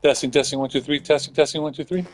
Testing, testing, one, two, three. Testing, testing, one, two, three. Testing, testing, one, two, three.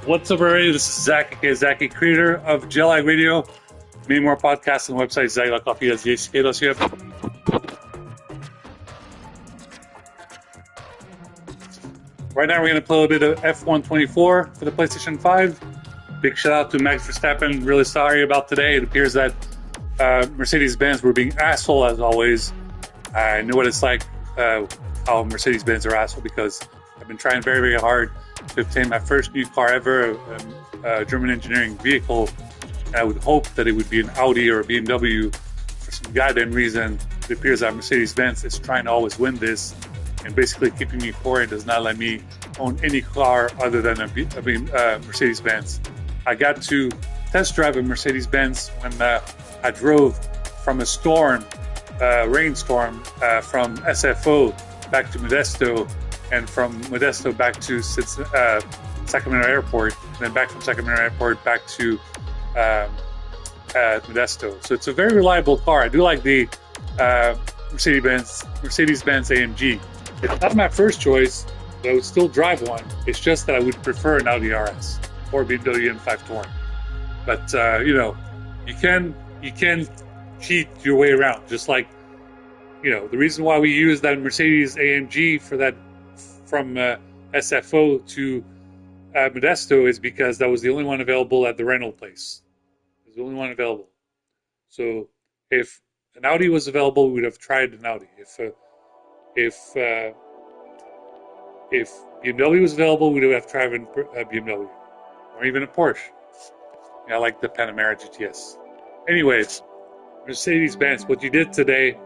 What's up, everybody? This is Zach, aka Zachy, creator of Jellag Radio. Many more podcasts on the website, zach.coffee, that's ZACK.CF. Right now, we're going to play a bit of F124 for the PlayStation 5. Big shout out to Max Verstappen. Really sorry about today. It appears that Mercedes-Benz were being asshole as always. I know what it's like, how Mercedes-Benz are asshole, because I've been trying very, very hard to obtain my first new car ever, a German engineering vehicle. And I would hope that it would be an Audi or a BMW. For some goddamn reason, it appears that Mercedes-Benz is trying to always win this and basically keeping me poor and does not let me own any car other than a Mercedes-Benz. I got to test drive a Mercedes-Benz when I drove from a storm, rainstorm, from SFO back to Modesto, and from Modesto back to Sacramento Airport, and then back from Sacramento Airport back to Modesto. So it's a very reliable car. I do like the Mercedes-Benz AMG. It's not my first choice, but I would still drive one. It's just that I would prefer an Audi RS or BMW M5 Touring. But you can cheat your way around. Just like the reason why we use that Mercedes AMG for that from SFO to Modesto is because that was the only one available at the rental place. It was the only one available. So if an Audi was available, we would have tried an Audi. If BMW was available, we would have tried a BMW or even a Porsche. I like the Panamera GTS. Anyways, Mercedes-Benz, what you did today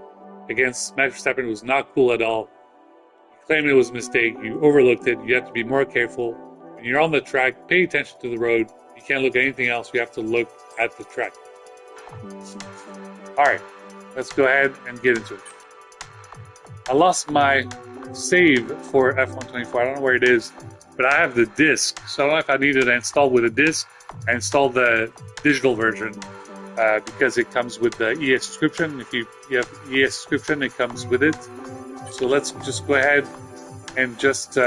against Max Verstappen was not cool at all. You claimed it was a mistake. You overlooked it. You have to be more careful. When you're on the track, pay attention to the road. You can't look at anything else. You have to look at the track. All right, let's go ahead and get into it. I lost my save for F124. I don't know where it is, but I have the disc. So I don't know if I needed to install with a disc. I installed the digital version because it comes with the ES subscription. If you have ES subscription, it comes with it. So let's just go ahead and just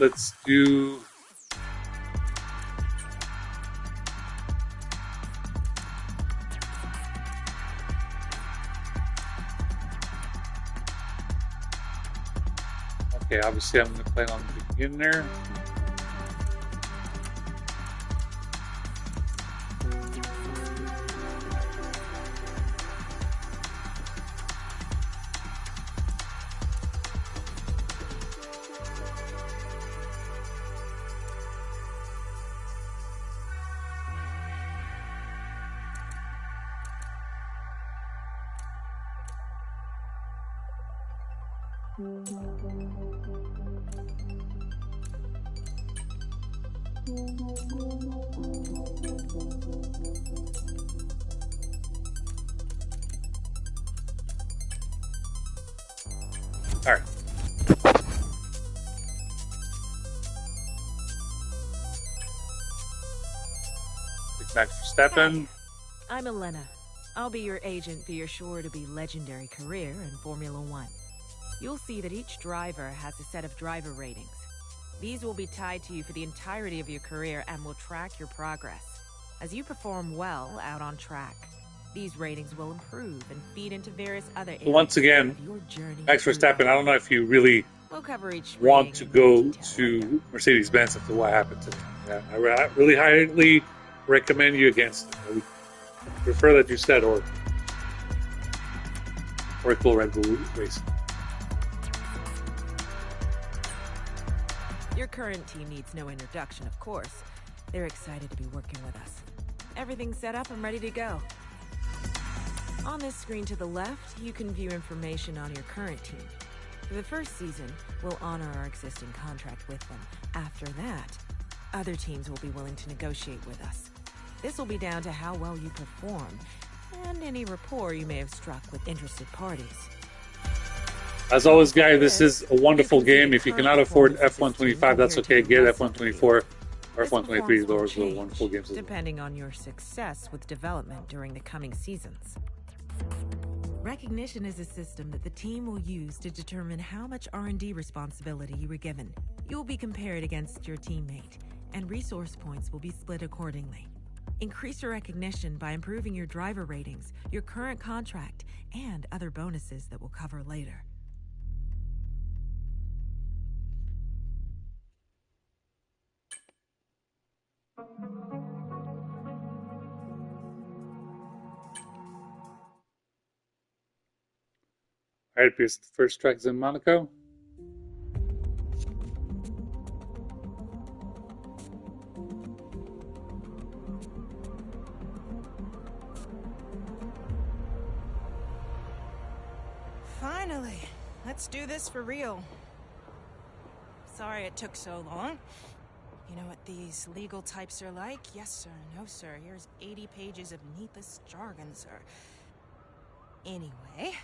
let's do. Okay, obviously I'm going to play it on the beginner. All right. Big Max Verstappen. I'm Elena. I'll be your agent for your sure to be legendary career in Formula One. You'll see that each driver has a set of driver ratings. These will be tied to you for the entirety of your career and will track your progress. As you perform well out on track, these ratings will improve and feed into various other areas Once again, of your journey. Max Verstappen, I don't know if you really We'll cover each want to go to to Mercedes-Benz after what happened today. Yeah, I really highly recommend you against it. I would prefer that you said or Red Bull Racing. Your current team needs no introduction, of course. They're excited to be working with us. Everything's set up and ready to go. On this screen to the left, you can view information on your current team. For the first season, we'll honor our existing contract with them. After that, other teams will be willing to negotiate with us. This will be down to how well you perform, and any rapport you may have struck with interested parties. As always, guys, this is a wonderful game. If you cannot afford F125, that's okay. Get F124 or F123. Those are wonderful games. Depending on your success with development during the coming seasons. Recognition is a system that the team will use to determine how much R&D responsibility you were given. You will be compared against your teammate, and resource points will be split accordingly. Increase your recognition by improving your driver ratings, your current contract, and other bonuses that we'll cover later. All right, Pierce, the first track is in Monaco. Finally, let's do this for real. Sorry it took so long. You know what these legal types are like? Yes, sir. No, sir. Here's 80 pages of needless jargon, sir. Anyway,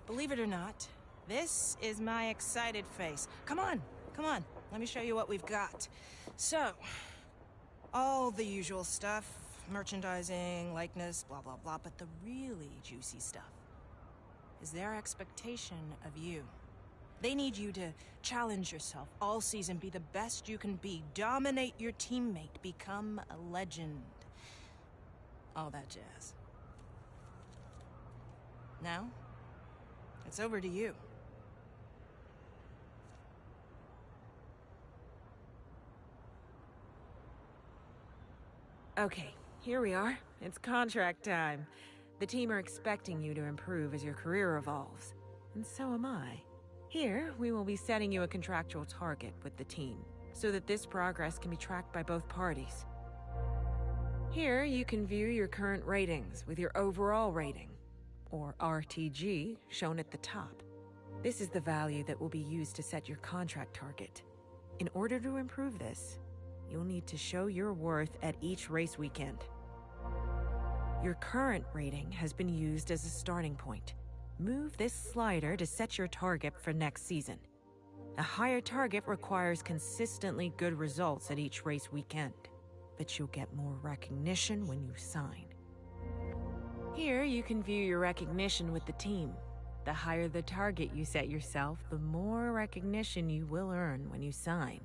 believe it or not, this is my excited face. Come on, come on. Let me show you what we've got. So, all the usual stuff. Merchandising, likeness, blah, blah, blah. But the really juicy stuff is their expectation of you. They need you to challenge yourself all season, be the best you can be, dominate your teammate, become a legend. All that jazz. Now, it's over to you. Okay, here we are. It's contract time. The team are expecting you to improve as your career evolves. And so am I. Here, we will be setting you a contractual target with the team, so that this progress can be tracked by both parties. Here, you can view your current ratings with your overall rating, or RTG, shown at the top. This is the value that will be used to set your contract target. In order to improve this, you'll need to show your worth at each race weekend. Your current rating has been used as a starting point. Move this slider to set your target for next season. A higher target requires consistently good results at each race weekend, but you'll get more recognition when you sign. Here, you can view your recognition with the team. The higher the target you set yourself, the more recognition you will earn when you sign.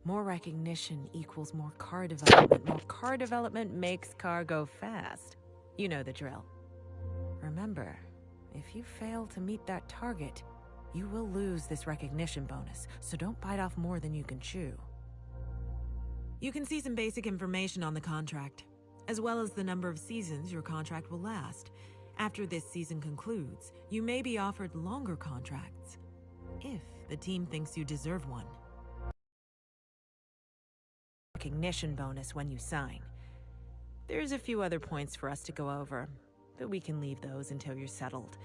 More recognition equals more car development. More car development makes car go fast. You know the drill. Remember, if you fail to meet that target, you will lose this recognition bonus, so don't bite off more than you can chew. You can see some basic information on the contract, as well as the number of seasons your contract will last. After this season concludes, you may be offered longer contracts, if the team thinks you deserve one. Recognition bonus when you sign. There's a few other points for us to go over, but we can leave those until you're settled.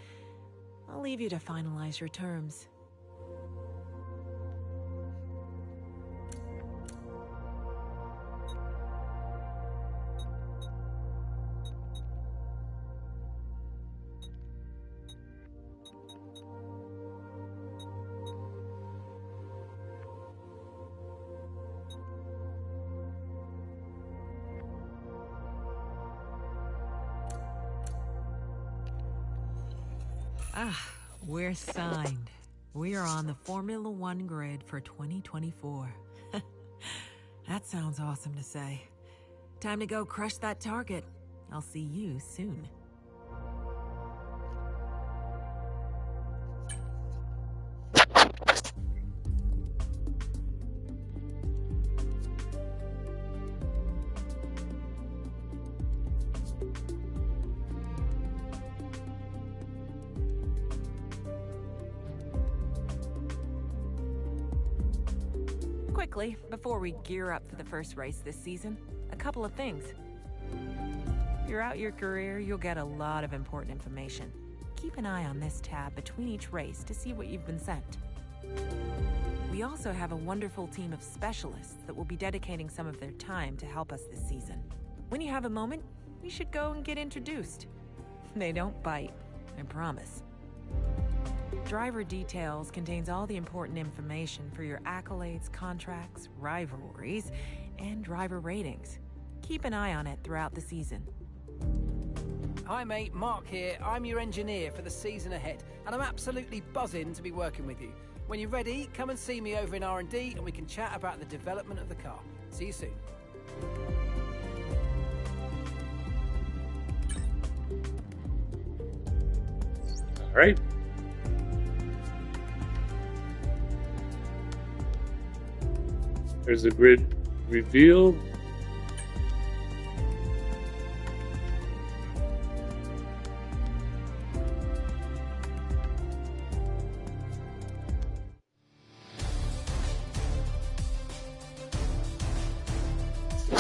I'll leave you to finalize your terms. Ah, we're signed. We are on the Formula One grid for 2024. That sounds awesome to say. Time to go crush that target. I'll see you soon. Quickly, before we gear up for the first race this season, a couple of things. Throughout your career, you'll get a lot of important information. Keep an eye on this tab between each race to see what you've been sent. We also have a wonderful team of specialists that will be dedicating some of their time to help us this season. When you have a moment, you should go and get introduced. They don't bite, I promise. Driver Details contains all the important information for your accolades, contracts, rivalries, and driver ratings. Keep an eye on it throughout the season. Hi mate, Mark here. I'm your engineer for the season ahead, and I'm absolutely buzzing to be working with you. When you're ready, come and see me over in R&D and we can chat about the development of the car. See you soon. All right. There's the grid reveal.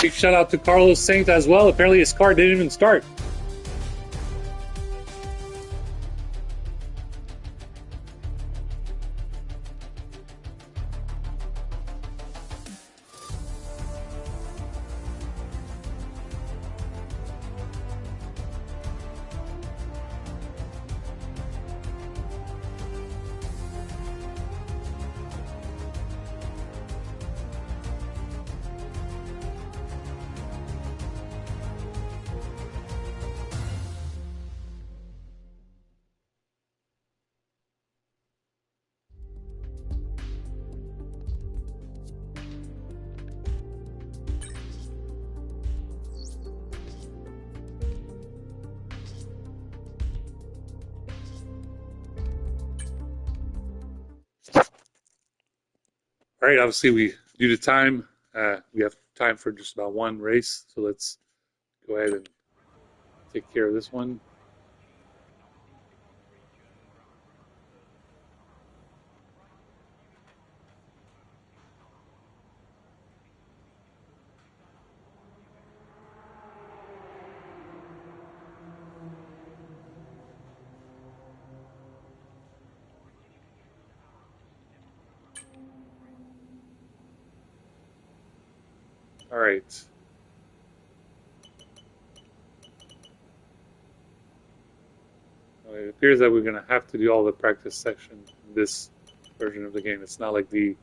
Big shout out to Carlos Sainz as well. Apparently his car didn't even start. All right, obviously, due to time, we have time for just about one race. So let's go ahead and take care of this one. All right. It appears that we're going to have to do all the practice section in this version of the game. It's not like the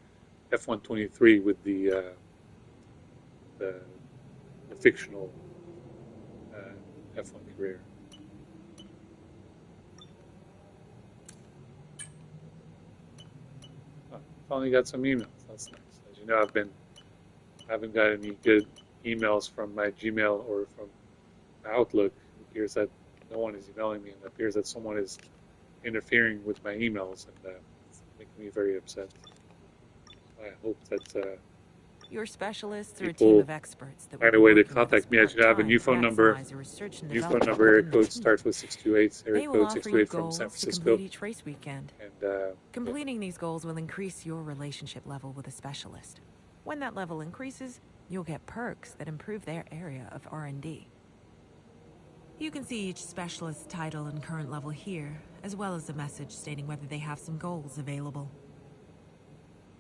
F123 with the fictional F1 career. Oh, finally got some emails. That's nice. As you know, I haven't got any good emails from my Gmail or from Outlook. It appears that no one is emailing me, and it appears that someone is interfering with my emails, and it's making me very upset. I hope that your specialists are a team of experts that find a way to contact me. I should have a new phone number. New phone number. Area code starts with 628. Area code 628 from San Francisco. Each race weekend. And completing these goals will increase your relationship level with a specialist. When that level increases, you'll get perks that improve their area of R&D. You can see each specialist's title and current level here, as well as a message stating whether they have some goals available.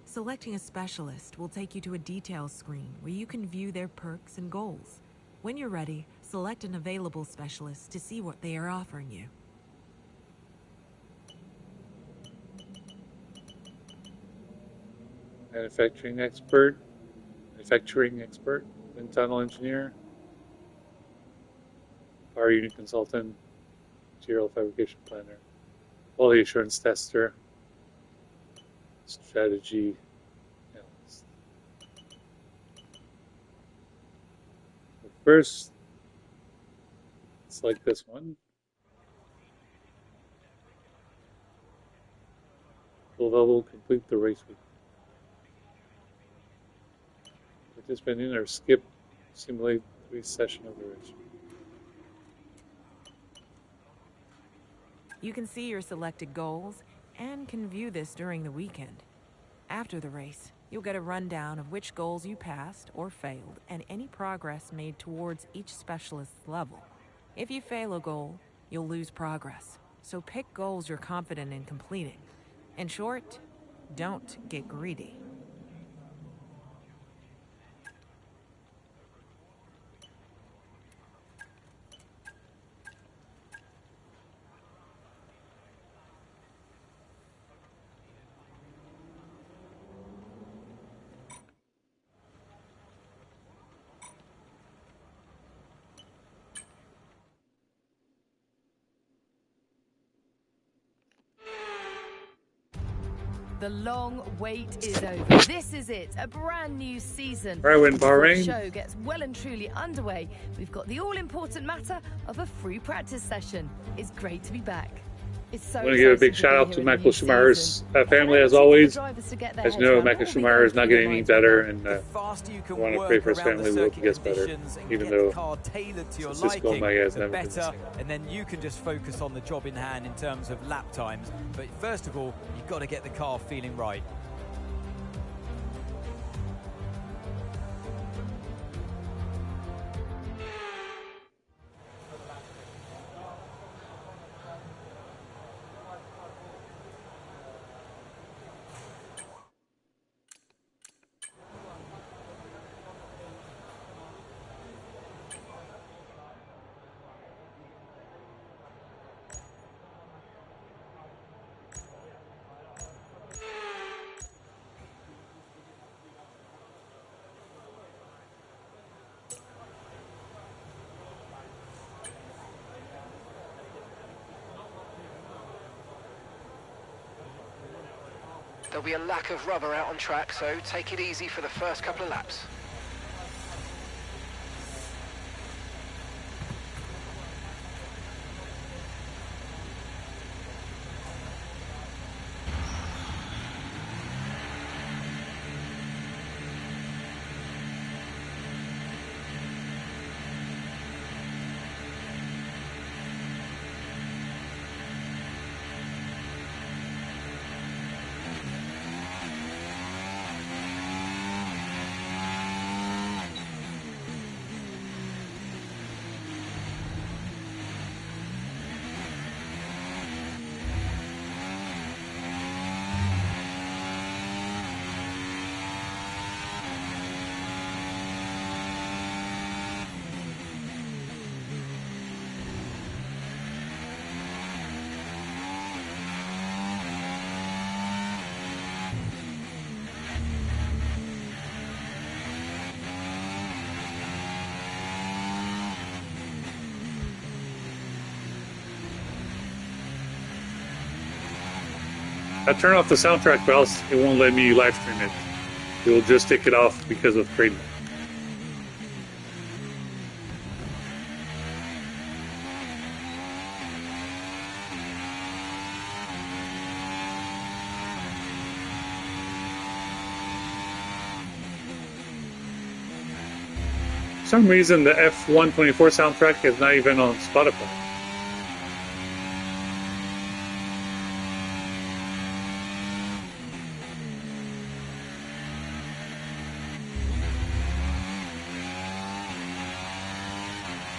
Selecting a specialist will take you to a details screen where you can view their perks and goals. When you're ready, select an available specialist to see what they are offering you. Manufacturing expert, wind tunnel engineer, power unit consultant, material fabrication planner. quality assurance tester, strategy analyst. First, select this one. Full level, complete the race week. Participant in or skip, simulate 3 session of the race. You can see your selected goals and can view this during the weekend. After the race, you'll get a rundown of which goals you passed or failed and any progress made towards each specialist's level. If you fail a goal, you'll lose progress, so pick goals you're confident in completing. In short, don't get greedy. The long wait is over. This is it, a brand new season. Right when Before the Bahrain show gets well and truly underway, we've got the all-important matter of a free practice session. It's great to be back. It's so I want to give a big shout out to Michael Schumacher's family as always. As you know, Michael Schumacher is not getting any better, and I want to pray for his family. We hope he gets better, even though Cisco Maya has never been the same. And then you can just focus on the job in hand in terms of lap times. But first of all, you've got to get the car feeling right. There'll be a lack of rubber out on track, so take it easy for the first couple of laps. I turn off the soundtrack, but else it won't let me live stream it. It will just take it off because of trading. For some reason, the F124 soundtrack is not even on Spotify.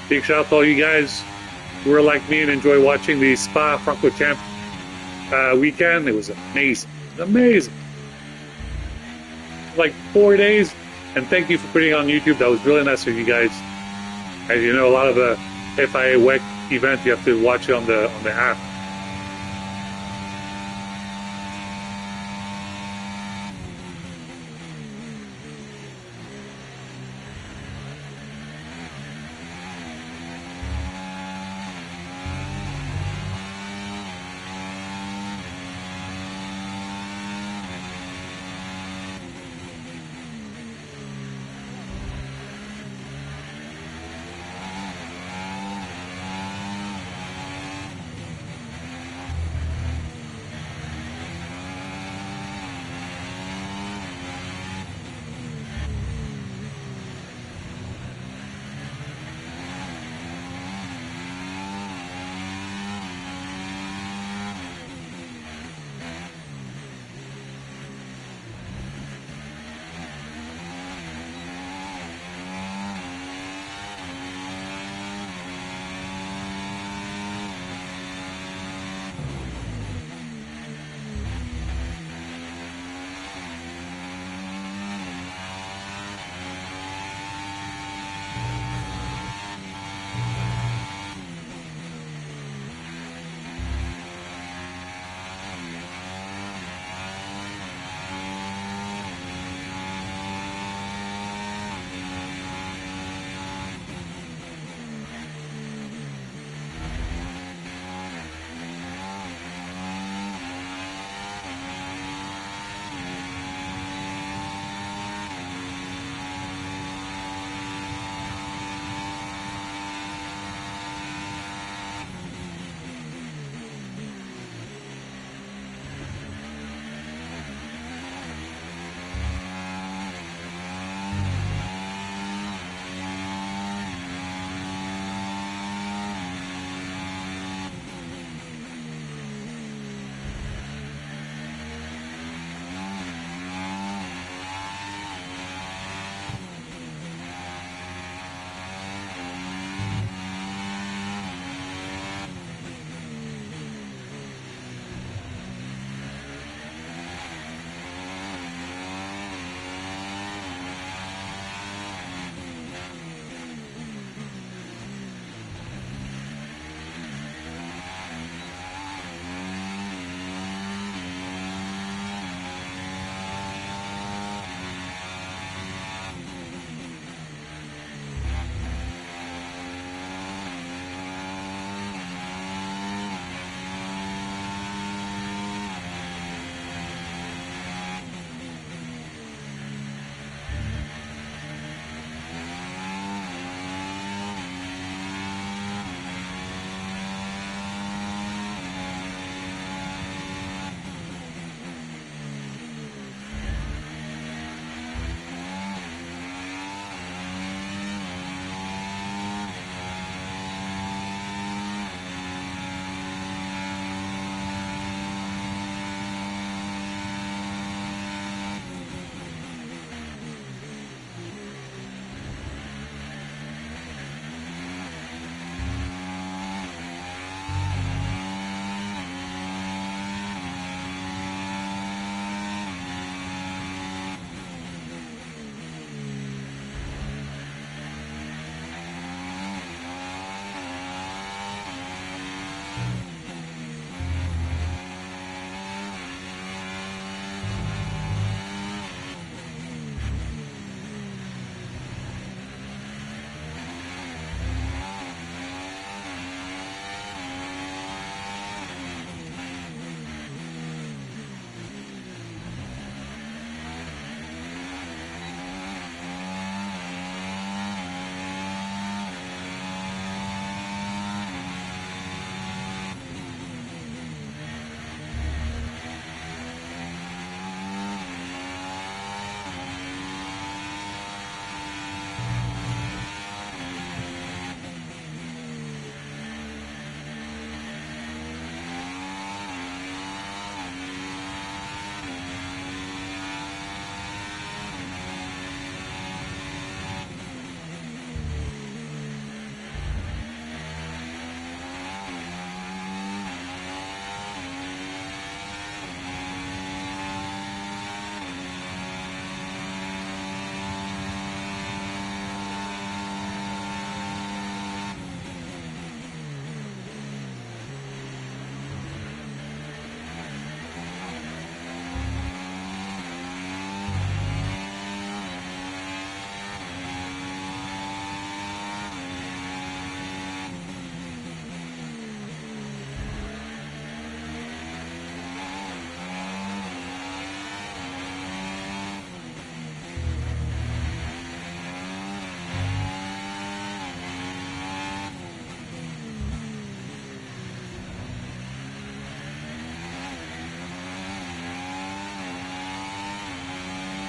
Big shout out to all you guys who are like me and enjoy watching the Spa-Francorchamps weekend. It was amazing. Amazing. Like 4 days. And thank you for putting it on YouTube. That was really nice of you guys. As you know, a lot of the FIA WEC event, you have to watch it on the app.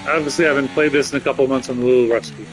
Obviously, I haven't played this in a couple of months. I'm a little rusty.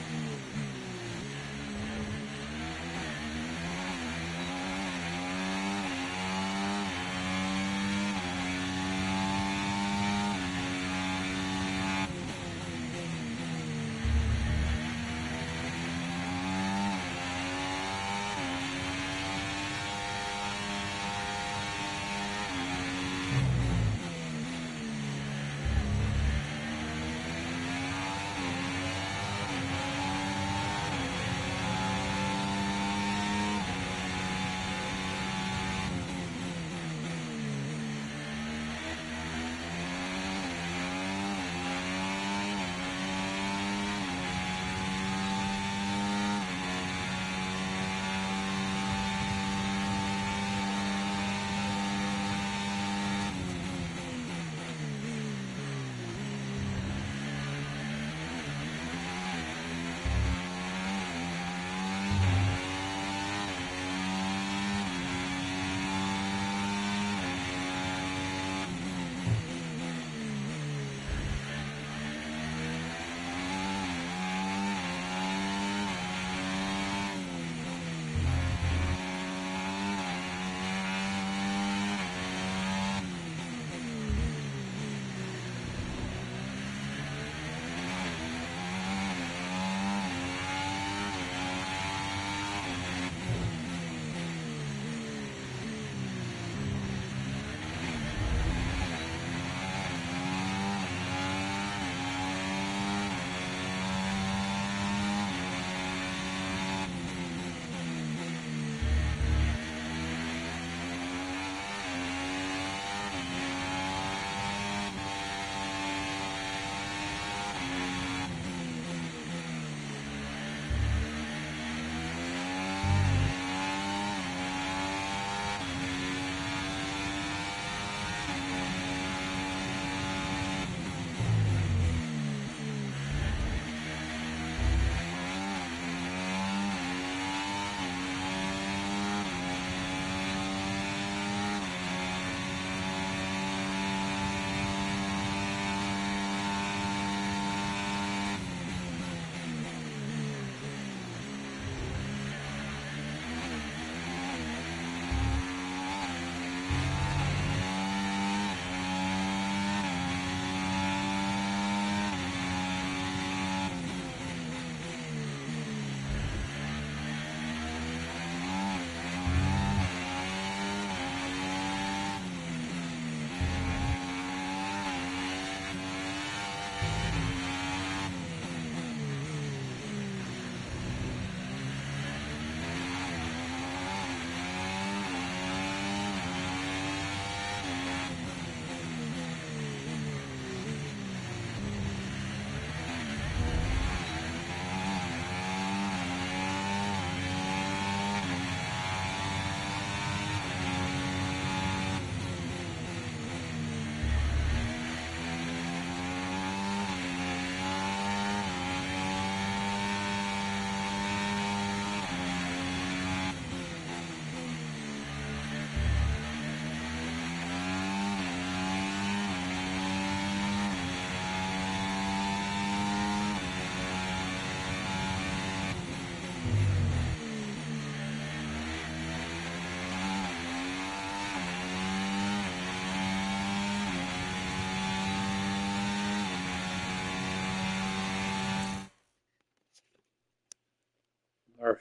All right.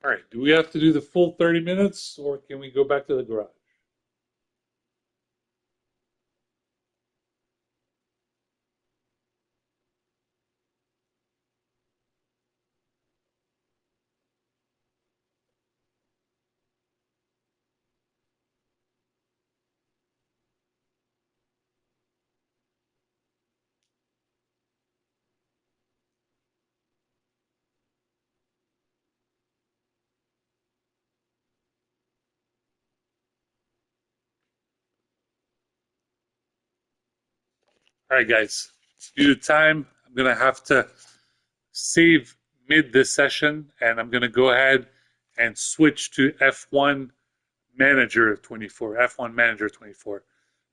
All right. Do we have to do the full 30 minutes or can we go back to the garage? All right, guys. Due to time, I'm going to have to save mid this session, and I'm going to go ahead and switch to F1 Manager 24, F1 Manager 24,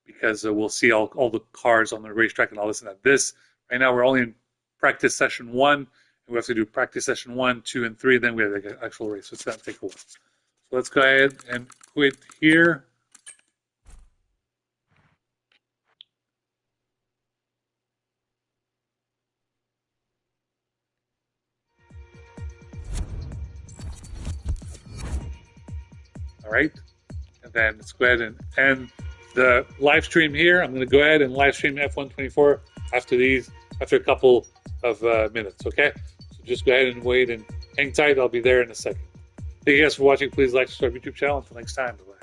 because we'll see all the cars on the racetrack and all this and that. This, right now, we're only in practice session 1, and we have to do practice session 1, 2, and 3, then we have the actual race. So it's going to take a while. So let's go ahead and quit here. All right, and then let's go ahead and end the live stream here. I'm going to go ahead and live stream F124 after a couple of minutes, okay? So just go ahead and wait and hang tight. I'll be there in a second. Thank you guys for watching. Please like, subscribe to our YouTube channel. Until next time, bye-bye.